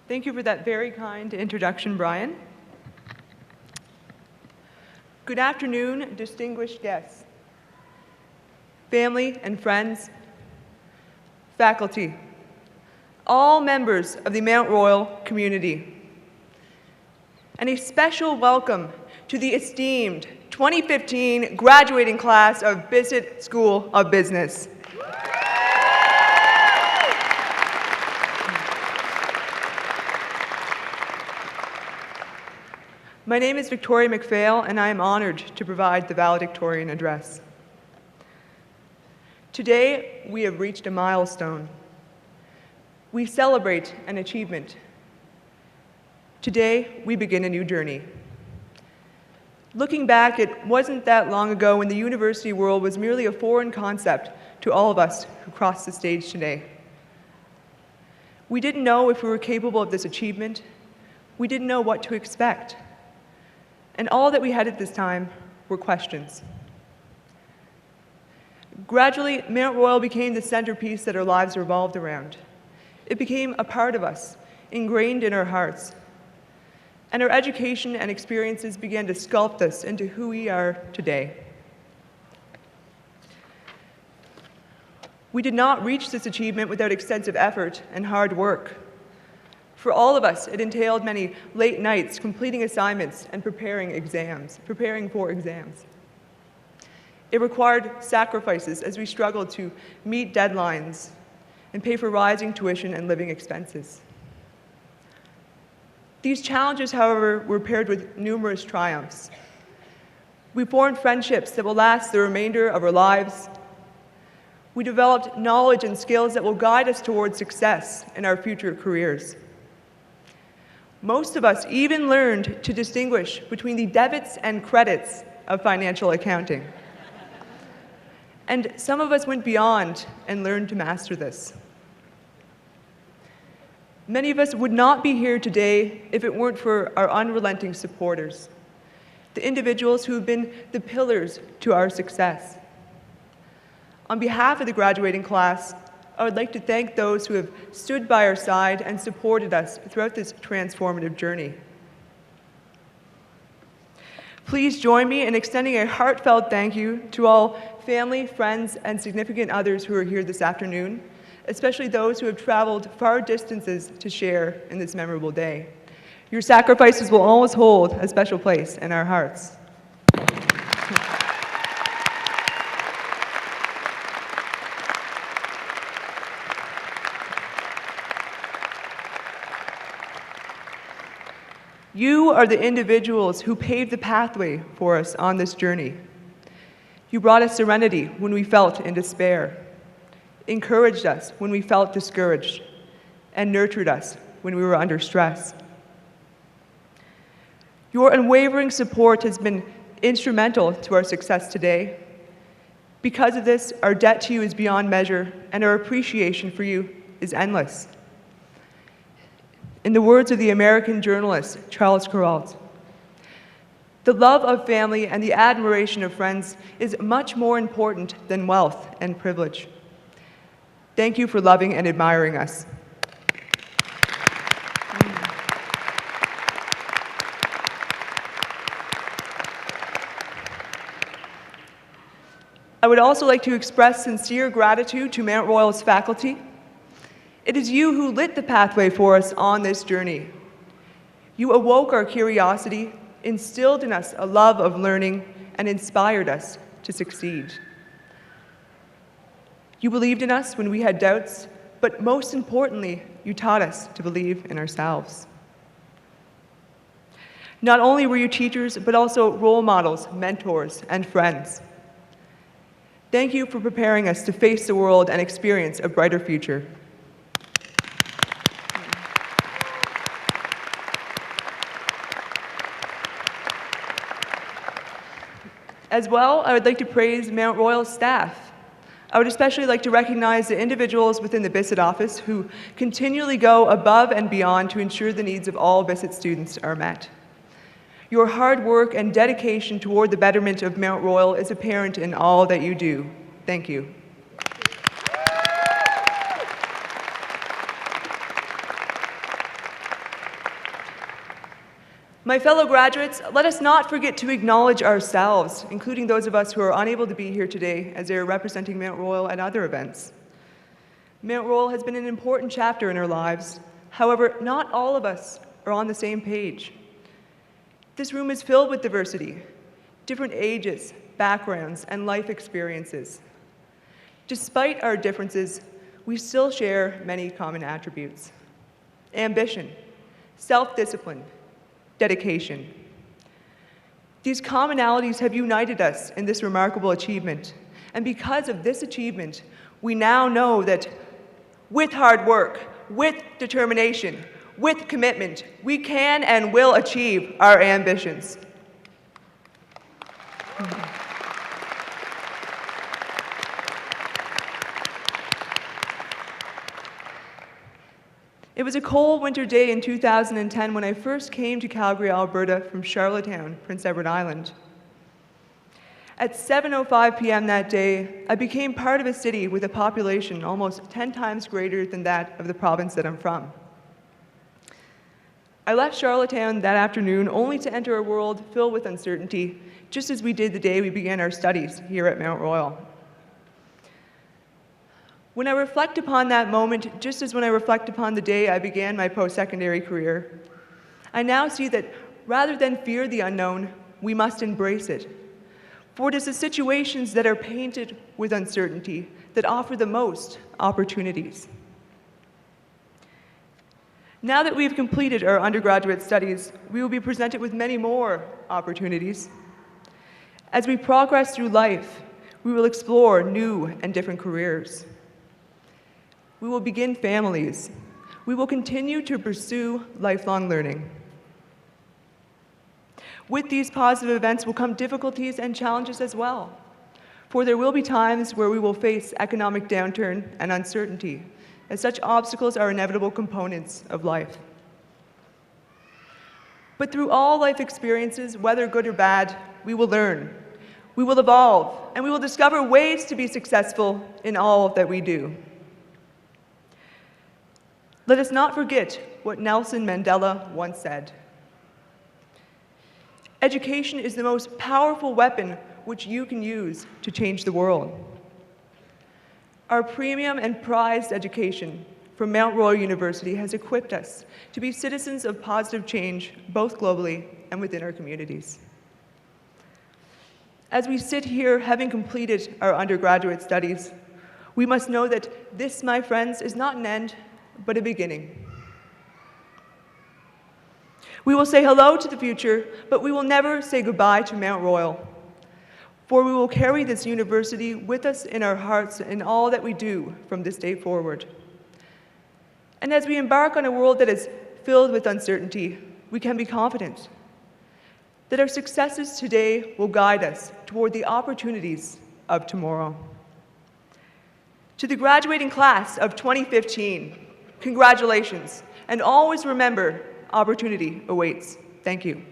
Thank you for that very kind introduction, Brian. Good afternoon, distinguished guests, family and friends, faculty, all members of the Mount Royal community, and a special welcome to the esteemed 2015 graduating class of Bissett School of Business. My name is Victoria MacPhail, and I am honored to provide the valedictorian address. Today, we have reached a milestone. We celebrate an achievement. Today, we begin a new journey. Looking back, it wasn't that long ago when the university world was merely a foreign concept to all of us who crossed the stage today. We didn't know if we were capable of this achievement. We didn't know what to expect. And all that we had at this time were questions. Gradually, Mount Royal became the centerpiece that our lives revolved around. It became a part of us, ingrained in our hearts. And our education and experiences began to sculpt us into who we are today. We did not reach this achievement without extensive effort and hard work. For all of us, it entailed many late nights completing assignments and preparing for exams. It required sacrifices as we struggled to meet deadlines and pay for rising tuition and living expenses. These challenges, however, were paired with numerous triumphs. We formed friendships that will last the remainder of our lives. We developed knowledge and skills that will guide us towards success in our future careers. Most of us even learned to distinguish between the debits and credits of financial accounting. And some of us went beyond and learned to master this. Many of us would not be here today if it weren't for our unrelenting supporters, the individuals who have been the pillars to our success. On behalf of the graduating class, I would like to thank those who have stood by our side and supported us throughout this transformative journey. Please join me in extending a heartfelt thank you to all family, friends, and significant others who are here this afternoon, especially those who have traveled far distances to share in this memorable day. Your sacrifices will always hold a special place in our hearts. You are the individuals who paved the pathway for us on this journey. You brought us serenity when we felt in despair, encouraged us when we felt discouraged, and nurtured us when we were under stress. Your unwavering support has been instrumental to our success today. Because of this, our debt to you is beyond measure, and our appreciation for you is endless. In the words of the American journalist Charles Kuralt, the love of family and the admiration of friends is much more important than wealth and privilege. Thank you for loving and admiring us. I would also like to express sincere gratitude to Mount Royal's faculty. It is you who lit the pathway for us on this journey. You awoke our curiosity, instilled in us a love of learning, and inspired us to succeed. You believed in us when we had doubts, but most importantly, you taught us to believe in ourselves. Not only were you teachers, but also role models, mentors, and friends. Thank you for preparing us to face the world and experience a brighter future. As well, I would like to praise Mount Royal staff. I would especially like to recognize the individuals within the Bissett office who continually go above and beyond to ensure the needs of all Bissett students are met. Your hard work and dedication toward the betterment of Mount Royal is apparent in all that you do. Thank you. My fellow graduates, let us not forget to acknowledge ourselves, including those of us who are unable to be here today as they are representing Mount Royal at other events. Mount Royal has been an important chapter in our lives. However, not all of us are on the same page. This room is filled with diversity, different ages, backgrounds, and life experiences. Despite our differences, we still share many common attributes: ambition, self-discipline, dedication. These commonalities have united us in this remarkable achievement, and because of this achievement, we now know that with hard work, with determination, with commitment, we can and will achieve our ambitions. It was a cold winter day in 2010 when I first came to Calgary, Alberta from Charlottetown, Prince Edward Island. At 7:05 p.m. that day, I became part of a city with a population almost 10 times greater than that of the province that I'm from. I left Charlottetown that afternoon only to enter a world filled with uncertainty, just as we did the day we began our studies here at Mount Royal. When I reflect upon that moment, just as when I reflect upon the day I began my post-secondary career, I now see that rather than fear the unknown, we must embrace it. For it is the situations that are painted with uncertainty that offer the most opportunities. Now that we've completed our undergraduate studies, we will be presented with many more opportunities. As we progress through life, we will explore new and different careers. We will begin families. We will continue to pursue lifelong learning. With these positive events will come difficulties and challenges as well, for there will be times where we will face economic downturn and uncertainty, as such obstacles are inevitable components of life. But through all life experiences, whether good or bad, we will learn, we will evolve, and we will discover ways to be successful in all that we do. Let us not forget what Nelson Mandela once said: "Education is the most powerful weapon which you can use to change the world." Our premium and prized education from Mount Royal University has equipped us to be citizens of positive change, both globally and within our communities. As we sit here having completed our undergraduate studies, we must know that this, my friends, is not an end, but a beginning. We will say hello to the future, but we will never say goodbye to Mount Royal, for we will carry this university with us in our hearts in all that we do from this day forward. And as we embark on a world that is filled with uncertainty, we can be confident that our successes today will guide us toward the opportunities of tomorrow. To the graduating class of 2015, congratulations, and always remember, opportunity awaits. Thank you.